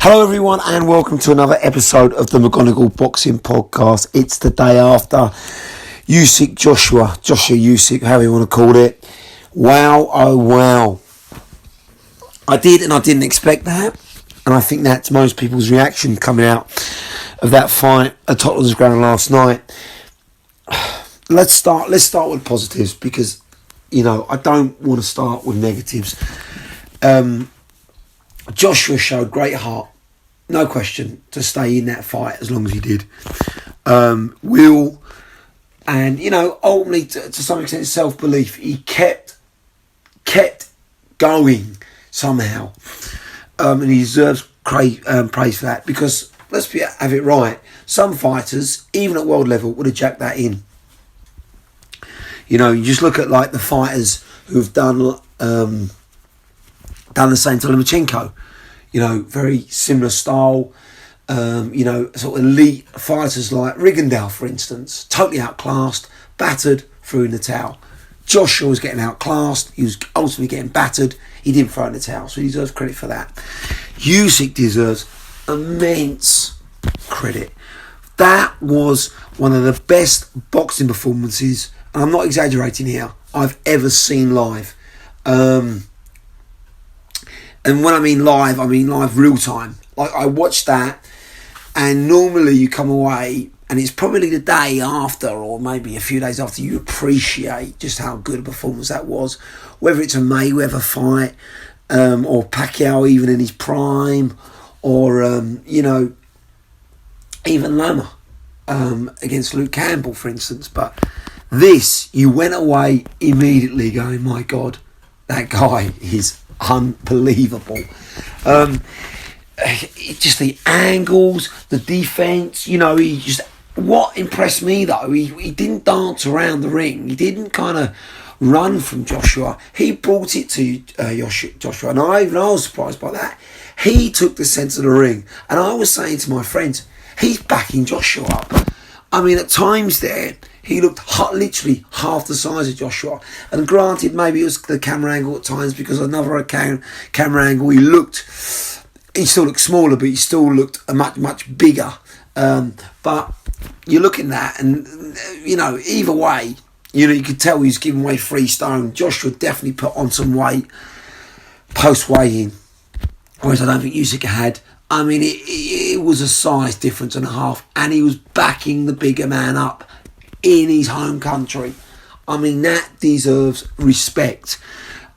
Hello everyone and welcome to another episode of the McGonagall Boxing Podcast. It's the day after Joshua Usyk, however you want to call it. Wow, oh wow. I did and I didn't expect that. And I think that's most people's reaction coming out of that fight at Tottenham's ground last night. Let's start with positives because, I don't want to start with negatives. Joshua showed great heart, no question, to stay in that fight as long as he did. Will, and ultimately to some extent self-belief. He kept going somehow, and he deserves praise for that because let's have it right. Some fighters, even at world level, would have jacked that in. You just look at like the fighters who've done the same to Lomachenko. Very similar style. Sort of elite fighters like Rigondeaux, for instance, totally outclassed, battered, threw in the towel. Joshua was getting outclassed. He was ultimately getting battered. He didn't throw in the towel, so he deserves credit for that. Usyk deserves immense credit. That was one of the best boxing performances, and I'm not exaggerating here, I've ever seen live. And when I mean live real time. Like I watched that, and normally you come away, and it's probably the day after, or maybe a few days after, you appreciate just how good a performance that was. Whether it's a Mayweather fight, or Pacquiao even in his prime, or even Loma against Luke Campbell, for instance. But this, you went away immediately going, my God, that guy is unbelievable. Just the angles, the defense, what impressed me though, he didn't dance around the ring. He didn't kind of run from Joshua. He brought it to Joshua, and I was surprised by that. He took the centre of the ring, and I was saying to my friends, he's backing Joshua up. At times there, he looked literally half the size of Joshua. And granted, maybe it was the camera angle at times, because another camera angle, he still looked smaller, but he still looked much bigger. But you're looking at that, and, either way, you could tell he was giving away 3 stone. Joshua definitely put on some weight post-weigh-in, whereas I don't think Usyk had. It was a size difference and a half, and he was backing the bigger man up in his home country. That deserves respect.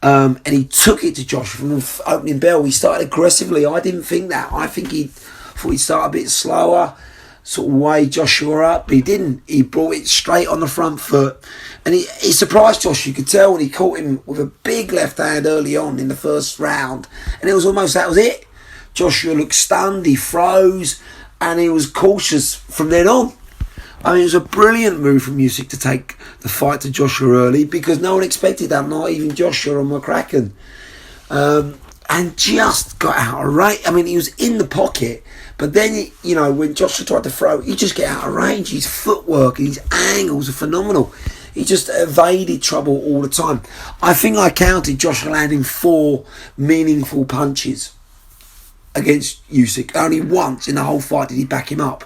And he took it to Joshua from the opening bell. He started aggressively. I didn't think that. I think thought he'd start a bit slower, sort of weigh Joshua up, but he didn't. He brought it straight on the front foot, and he surprised Joshua. You could tell when he caught him with a big left hand early on in the first round, and it was almost that was it. Joshua looked stunned, he froze, and he was cautious from then on. It was a brilliant move from Usyk to take the fight to Joshua early, because no one expected that, not even Joshua or McCracken. And just got out of range. He was in the pocket, but then, when Joshua tried to throw, he just get out of range. His footwork, his angles are phenomenal. He just evaded trouble all the time. I think I counted Joshua landing 4 meaningful punches against Usyk. Only once in the whole fight did he back him up,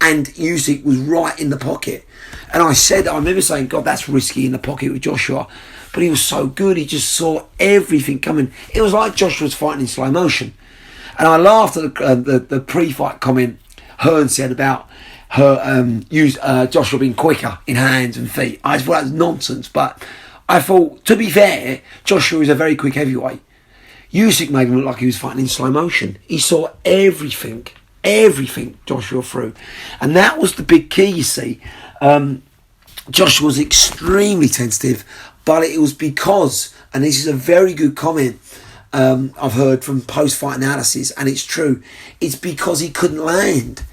and Usyk was right in the pocket. And I remember saying, God, that's risky in the pocket with Joshua, but he was so good. He just saw everything coming. It was like Joshua was fighting in slow motion. And I laughed at the pre-fight comment Hearn said about Joshua being quicker in hands and feet. I just thought that was nonsense, but I thought, to be fair, Joshua is a very quick heavyweight. Usyk made him look like he was fighting in slow motion. He saw everything Joshua threw. And that was the big key, you see. Joshua was extremely tentative, but it was because, and this is a very good comment I've heard from post-fight analysis, and it's true, it's because he couldn't land.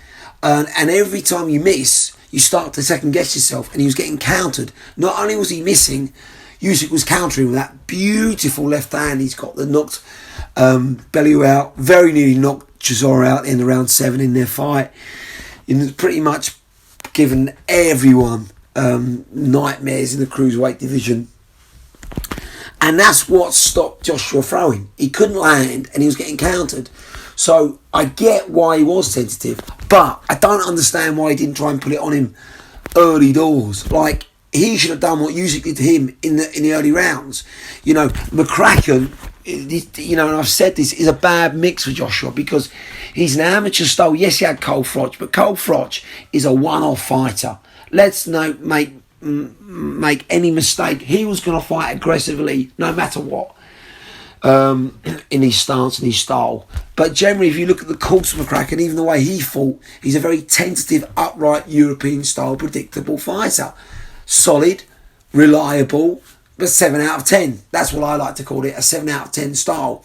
And every time you miss, you start to second guess yourself, and he was getting countered. Not only was he missing, Usyk was countering with that beautiful left hand he's got that knocked Bellew out, very nearly knocked Chisora out in the round 7 in their fight. Pretty much given everyone nightmares in the cruiserweight division. And that's what stopped Joshua throwing. He couldn't land and he was getting countered. So I get why he was tentative, but I don't understand why he didn't try and put it on him early doors. Like, he should have done what Usyk did to him in the early rounds. You know, McCracken, you know, and I've said this, is a bad mix for Joshua because he's an amateur style. Yes, he had Cole Froch, but Cole Froch is a one-off fighter. Let's not make any mistake. He was going to fight aggressively no matter what. In his stance and his style. But generally, if you look at the course of McCracken, even the way he fought, he's a very tentative, upright, European style, predictable fighter. Solid, reliable, but 7 out of 10. That's what I like to call it, a 7 out of 10 style.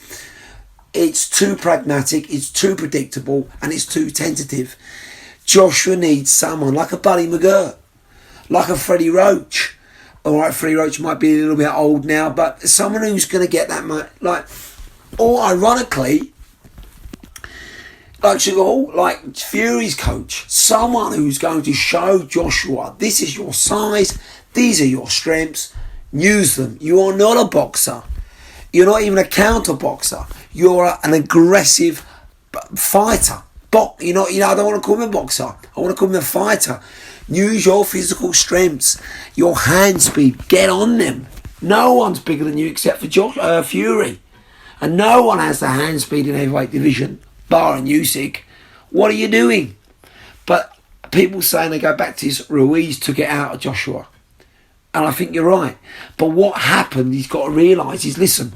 It's too pragmatic, it's too predictable, and it's too tentative. Joshua needs someone like a Buddy McGirt, like a Freddie Roach. Alright, Freddie Roach might be a little bit old now, but someone who's going to get that much, or ironically, like Fury's coach, someone who's going to show Joshua, this is your size, these are your strengths, use them. You are not a boxer. You're not even a counter boxer. You're an aggressive fighter. I don't want to call him a boxer. I want to call him a fighter. Use your physical strengths, your hand speed. Get on them. No one's bigger than you except for Fury. And no one has the hand speed in heavyweight division, barring Usyk. What are you doing? But people saying they go back to this, Ruiz took it out of Joshua. And I think you're right. But what happened, he's got to realise is, listen,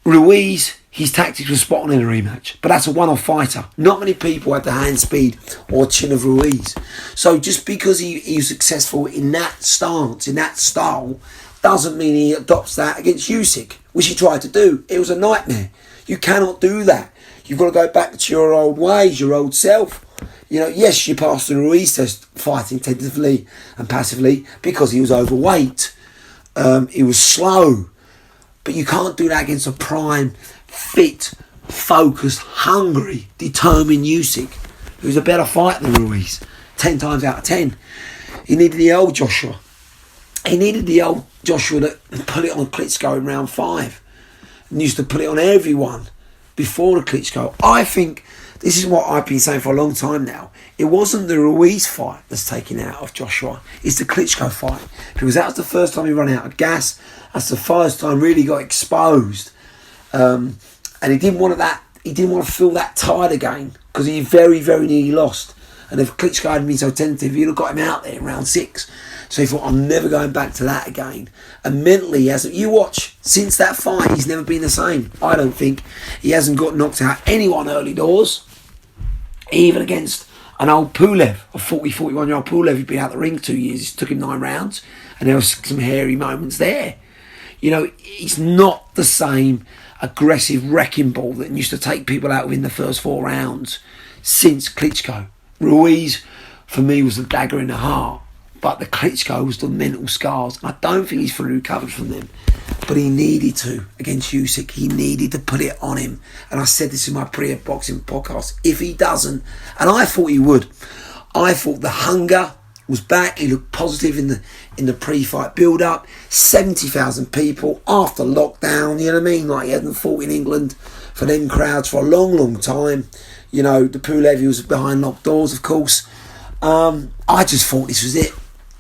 Ruiz, his tactics were spot on in a rematch, but that's a one-off fighter. Not many people have the hand speed or chin of Ruiz. So just because he was successful in that stance, in that style, doesn't mean he adopts that against Usyk, which he tried to do. It was a nightmare. You cannot do that. You've got to go back to your old ways, your old self. You know, yes, you passed the Ruiz test fighting tentatively and passively because he was overweight. He was slow. But you can't do that against a prime, fit, focused, hungry, determined Usyk, who's a better fighter than Ruiz, 10 times out of 10. He needed the old Joshua. He needed the old Joshua that put it on Klitschko in round 5 and used to put it on everyone before the Klitschko. I think this is what I've been saying for a long time now. It wasn't the Ruiz fight that's taken out of Joshua. It's the Klitschko fight. Because that was the first time he ran out of gas. That's the first time really got exposed. And he didn't want that. He didn't want to feel that tired again because he very, very nearly lost. And if Klitschko hadn't been so tentative, he'd have got him out there in round 6. So he thought, I'm never going back to that again. And mentally, you watch, since that fight, he's never been the same. I don't think. He hasn't got knocked out anyone early doors. Even against an old Pulev, a 41-year-old Pulev who'd been out the ring 2 years. It took him 9 rounds. And there was some hairy moments there. You know, he's not the same aggressive wrecking ball that used to take people out within the first 4 rounds since Klitschko. Ruiz, for me, was the dagger in the heart. But the Klitschko was the mental scars. I don't think he's fully recovered from them. But he needed to against Usyk. He needed to put it on him. And I said this in my pre-boxing podcast. If he doesn't, and I thought he would, I thought the hunger was back. He looked positive in the pre-fight build-up. 70,000 people after lockdown. You know what I mean? Like he hadn't fought in England for them crowds for a long, long time. You know, the Pulev, he was behind locked doors, of course. I just thought this was it.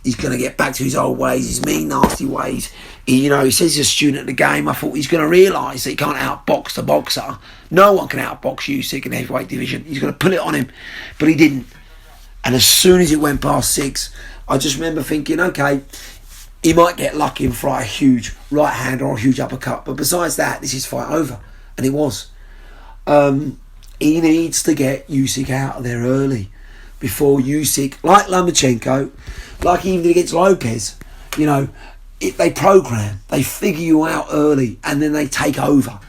He's going to get back to his old ways, his mean, nasty ways. He says he's a student of the game. I thought he's going to realise that he can't outbox the boxer. No one can outbox Usyk in the heavyweight division. He's going to put it on him. But he didn't. And as soon as it went past 6, I just remember thinking, okay, he might get lucky and fly a huge right hand or a huge uppercut. But besides that, this is fight over. And it was. He needs to get Usyk out of there early. Before Usyk, like Lomachenko, like even against Lopez, you know, they program, they figure you out early and then they take over.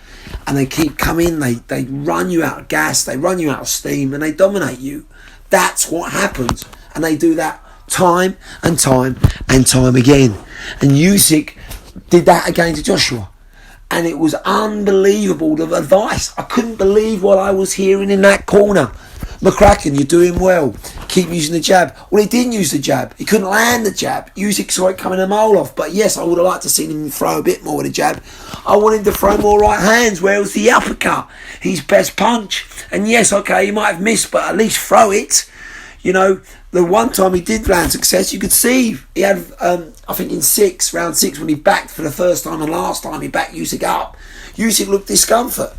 And they keep coming, they run you out of gas, they run you out of steam and they dominate you. That's what happens. And they do that time and time and time again. And Usyk did that again to Joshua. And it was unbelievable, the advice. I couldn't believe what I was hearing in that corner. McCracken, you're doing well. keep using the jab. Well, he didn't use the jab. He couldn't land the jab. Usyk saw it coming a mile off. But yes, I would have liked to see him throw a bit more with the jab. I wanted him to throw more right hands. Where was the uppercut? His best punch. And yes, okay, he might have missed, but at least throw it. You know, the one time he did land success, you could see he had, I think in round six, when he backed for the first time and last time, he backed Usyk up. Usyk looked discomfort.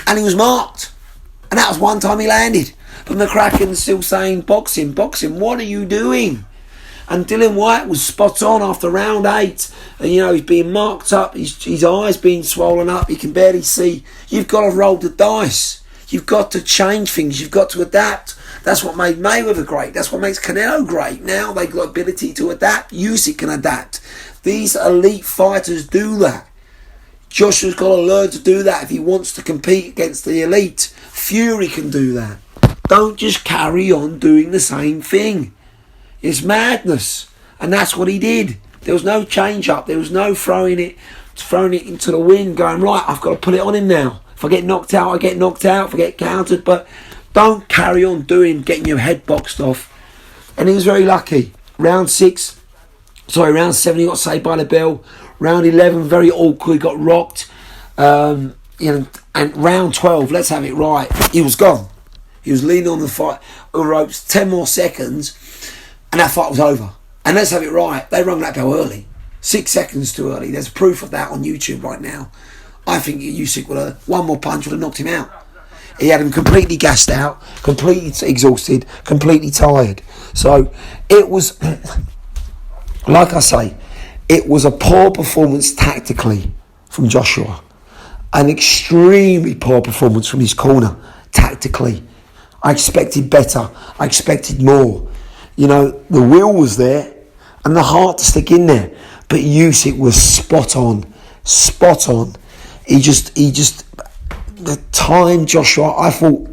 And he was marked. And that was one time he landed. But McCracken's still saying, boxing, what are you doing? And Dylan White was spot on after round 8. And, you know, he's being marked up. His eyes being swollen up. He can barely see. You've got to roll the dice. You've got to change things. You've got to adapt. That's what made Mayweather great. That's what makes Canelo great. Now they've got ability to adapt. Usyk can adapt. These elite fighters do that. Joshua's got to learn to do that if he wants to compete against the elite. Fury can do that. Don't just carry on doing the same thing. It's madness. And that's what he did. There was no change up. There was no throwing it into the wind, going, right, I've got to put it on him now. If I get knocked out, I get knocked out. If I get countered. But don't carry on getting your head boxed off. And he was very lucky. Round 7, he got saved by the bell. Round 11, very awkward, he got rocked. And round 12, let's have it right, he was gone. He was leaning on the ropes 10 more seconds, and that fight was over. And let's have it right, they rung that bell early. 6 seconds too early. There's proof of that on YouTube right now. I think Usyk would have, one more punch would have knocked him out. He had him completely gassed out, completely exhausted, completely tired. So it was, like I say, it was a poor performance tactically from Joshua. An extremely poor performance from his corner tactically. I expected better. I expected more. You know, the will was there and the heart to stick in there. But Usyk was spot on. Spot on. He just the time Joshua, I thought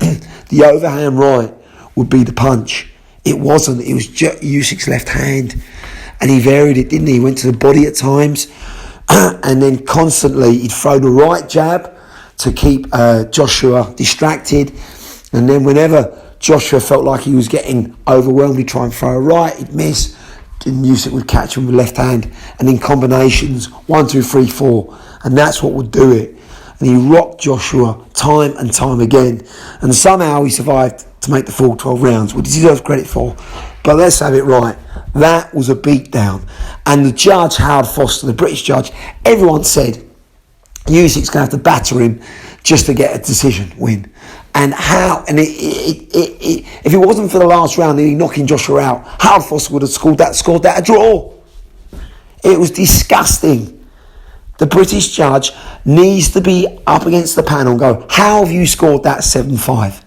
the overhand right would be the punch. It wasn't. It was Usyk's left hand. And he varied it, didn't he? He went to the body at times. And then constantly he'd throw the right jab to keep Joshua distracted. And then whenever Joshua felt like he was getting overwhelmed, he'd try and throw a right, he'd miss. And Usyk would catch him with left hand. And in combinations, 1, 2, 3, 4. And that's what would do it. And he rocked Joshua time and time again. And somehow he survived to make the full 12 rounds, which he deserves credit for. But let's have it right. That was a beatdown. And the judge, Howard Foster, the British judge, everyone said Usyk's going to have to batter him just to get a decision win. And how? And if it wasn't for the last round and he knocking Joshua out, Howard Foster would have scored that a draw. It was disgusting. The British judge needs to be up against the panel and go, how have you scored that 7-5?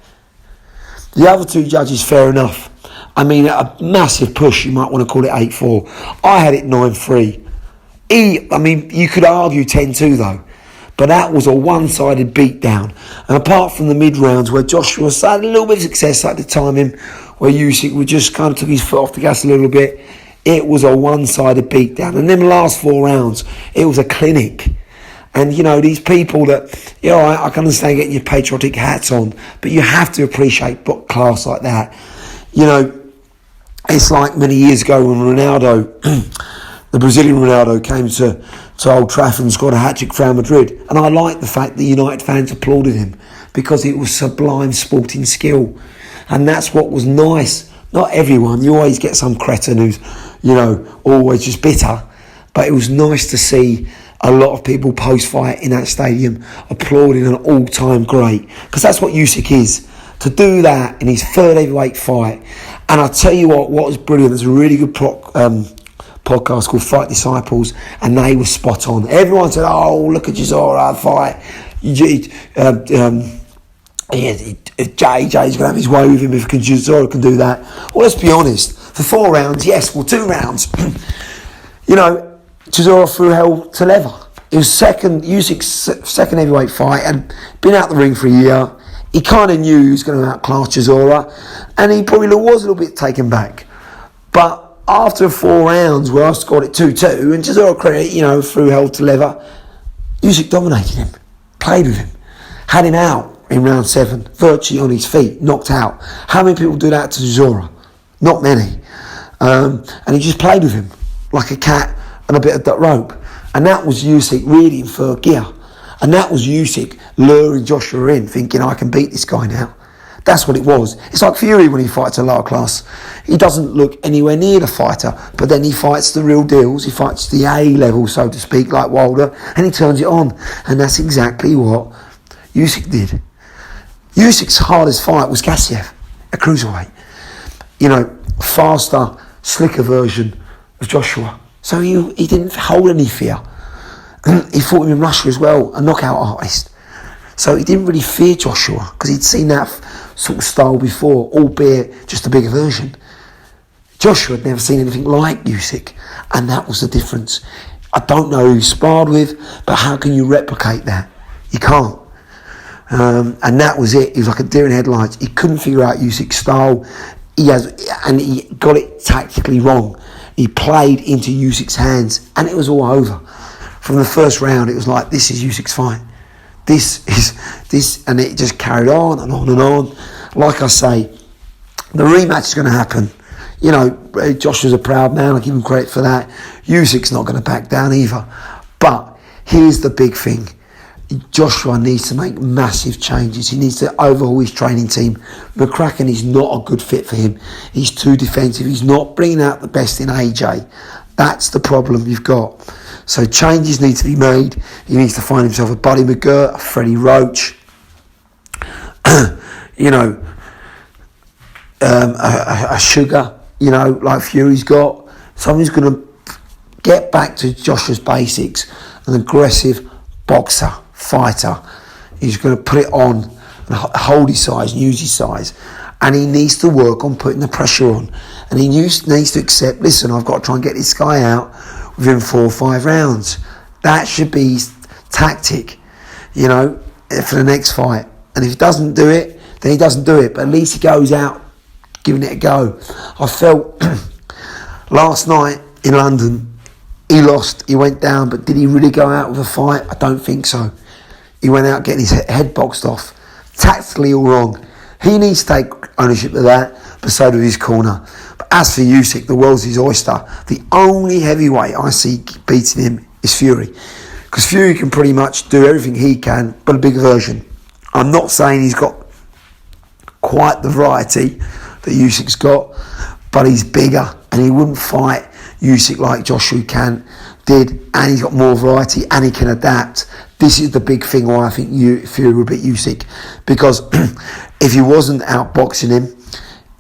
The other two judges, fair enough. I mean, a massive push, you might want to call it 8-4. I had it 9-3. I mean, you could argue 10-2 though. But that was a one-sided beatdown. And apart from the mid-rounds where Joshua had a little bit of success at the time, where Usyk would just kind of took his foot off the gas a little bit, it was a one-sided beatdown. And then the last 4 rounds, it was a clinic. And, you know, these people that, you know, I can understand getting your patriotic hats on, but you have to appreciate class like that. You know, it's like many years ago when Ronaldo, the Brazilian Ronaldo, came to Old Trafford and scored a hat-trick for Real Madrid. And I like the fact that United fans applauded him because it was sublime sporting skill. And that's what was nice. Not everyone. You always get some cretin who's, you know, always just bitter. But it was nice to see a lot of people post-fight in that stadium applauding an all-time great. Because that's what Usyk is. To do that in his third heavyweight fight. And I'll tell you what was brilliant. There's a really good podcast called Fight Disciples, and they were spot on. Everyone said, oh, look at Chisora fight. JJ's going to have his way with him if Chisora can do that. Well, let's be honest. For 4 rounds, yes, well, 2 rounds. You know, Chisora threw hell to leather. It was Usyk's second heavyweight fight, and been out the ring for a year. He kind of knew he was going to outclass Chisora, and he probably was a little bit taken back. But after 4 rounds where I scored it 2-2, and Chisora, you know, threw hell to leather, Usyk dominated him, played with him, had him out in round 7, virtually on his feet, knocked out. How many people do that to Chisora? Not many. And he just played with him like a cat and a bit of that rope. And that was Usyk really in third gear. And that was Usyk luring Joshua in, thinking, I can beat this guy now. That's what it was. It's like Fury when he fights a lower class. He doesn't look anywhere near the fighter, but then he fights the real deals. He fights the A level, so to speak, like Wilder, and he turns it on. And that's exactly what Usyk did. Usyk's hardest fight was Gassiev, a cruiserweight. You know, faster, slicker version of Joshua. So he didn't hold any fear. He fought him in Russia as well, a knockout artist. So he didn't really fear Joshua because he'd seen that sort of style before, albeit just a bigger version. Joshua had never seen anything like Usyk, and that was the difference. I don't know who he sparred with, but how can you replicate that? You can't. And that was it. He was like a deer in headlights. He couldn't figure out Usyk's style. He got it tactically wrong. He played into Usyk's hands, and it was all over. From the first round, it was like, this is Usyk's fight. This, and it just carried on and on and on. Like I say, the rematch is going to happen. You know, Joshua's a proud man. I give him credit for that. Usyk's not going to back down either. But here's the big thing. Joshua needs to make massive changes. He needs to overhaul his training team. McCracken is not a good fit for him. He's too defensive. He's not bringing out the best in AJ. That's the problem you've got. So changes need to be made. He needs to find himself a Buddy McGirt, a Freddie Roach, you know, a Sugar, you know, like Fury's got. Someone's going to get back to Joshua's basics, an aggressive boxer, fighter. He's going to put it on and hold his size and use his size. And he needs to work on putting the pressure on. And he needs to accept, listen, I've got to try and get this guy out within 4 or 5 rounds. That should be his tactic, you know, for the next fight. And if he doesn't do it, then he doesn't do it. But at least he goes out giving it a go. I felt last night in London, he lost, he went down, but did he really go out with a fight? I don't think so. He went out getting his head boxed off. Tactically all wrong. He needs to take ownership of that, but so does his corner. But as for Usyk, the world's his oyster. The only heavyweight I see beating him is Fury. Because Fury can pretty much do everything he can, but a bigger version. I'm not saying he's got quite the variety that Usyk's got, but he's bigger and he wouldn't fight Usyk like Joshua did, and he's got more variety and he can adapt. This is the big thing why I think Fury would beat Usyk, because if he wasn't outboxing him,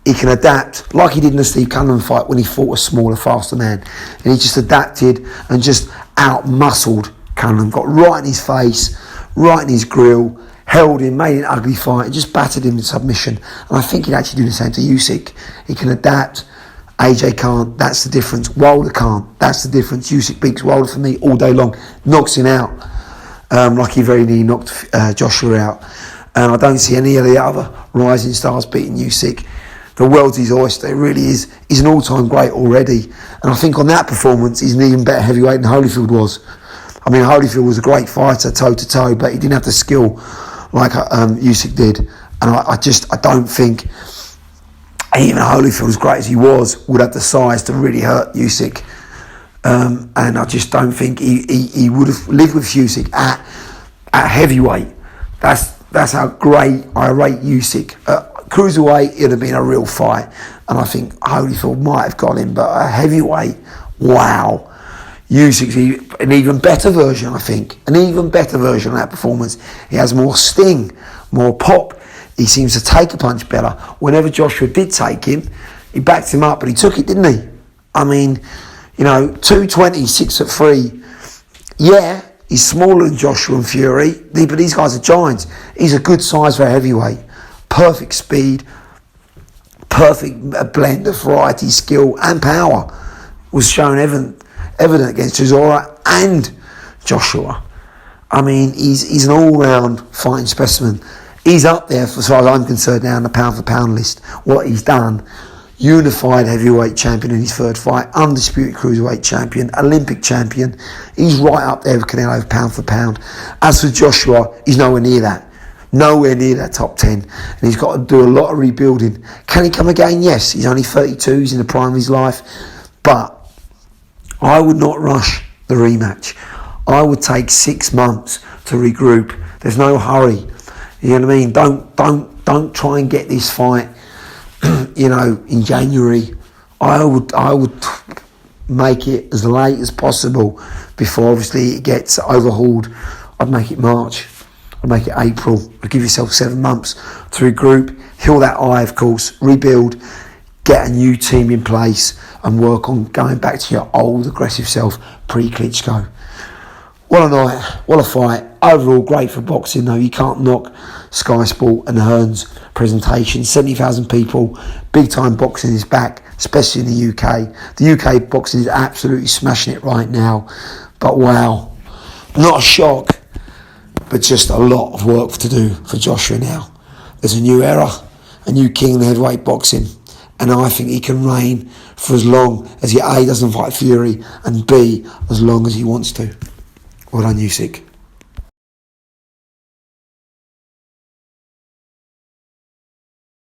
he can adapt like he did in the Steve Cunningham fight when he fought a smaller, faster man, and he just adapted and just out-muscled Cunningham, got right in his face, right in his grill, held him, made an ugly fight, and just battered him in submission. And I think he'd actually do the same to Usyk. He can adapt. AJ can't. That's the difference. Wilder can't. That's the difference. Usyk beats Wilder for me all day long. Knocks him out. Like he very nearly knocked Joshua out. And I don't see any of the other rising stars beating Usyk. The world's his oyster. It really is. He's an all-time great already. And I think on that performance, he's an even better heavyweight than Holyfield was. I mean, Holyfield was a great fighter, toe-to-toe, but he didn't have the skill like Usyk did. And I don't think even Holyfield, as great as he was, would have the size to really hurt Usyk. And I just don't think he would have lived with Usyk at heavyweight. That's how great I rate Usyk. Cruiserweight, it'd have been a real fight. And I think Holyfield might have got him, but a heavyweight, wow. Usyk's an even better version, I think. An even better version of that performance. He has more sting, more pop. He seems to take a punch better. Whenever Joshua did take him, he backed him up, but he took it, didn't he? I mean, 220, 6'3". Yeah, he's smaller than Joshua and Fury, but these guys are giants. He's a good size for a heavyweight. Perfect speed, perfect blend of variety, skill and power was shown evident against Chisora and Joshua. I mean, he's an all-round fighting specimen. He's up there, as far as I'm concerned, now on the pound-for-pound list. What he's done, unified heavyweight champion in his third fight, undisputed cruiserweight champion, Olympic champion. He's right up there with Canelo pound for pound. As for Joshua, he's nowhere near that. nowhere near that top 10, and he's got to do a lot of rebuilding. Can he come again? Yes, he's only 32, he's in the prime of his life, but I would not rush the rematch. I would take 6 months to regroup. There's no hurry. You know what I mean? Don't try and get this fight, in January. I would make it as late as possible before obviously it gets overhauled. I'd make it March. I'd make it April. I'd give yourself 7 months to regroup, heal that eye, of course, rebuild, get a new team in place, and work on going back to your old aggressive self pre-Klitschko. What a night, what a fight. Overall, great for boxing, though. You can't knock Sky Sport and Hearn's presentation. 70,000 people, big time boxing is back, especially in the UK. The UK boxing is absolutely smashing it right now. But wow, not a shock, but just a lot of work to do for Joshua now. There's a new era, a new king in heavyweight boxing, and I think he can reign for as long as he A, doesn't fight Fury, and B, as long as he wants to. Well done, Usyk.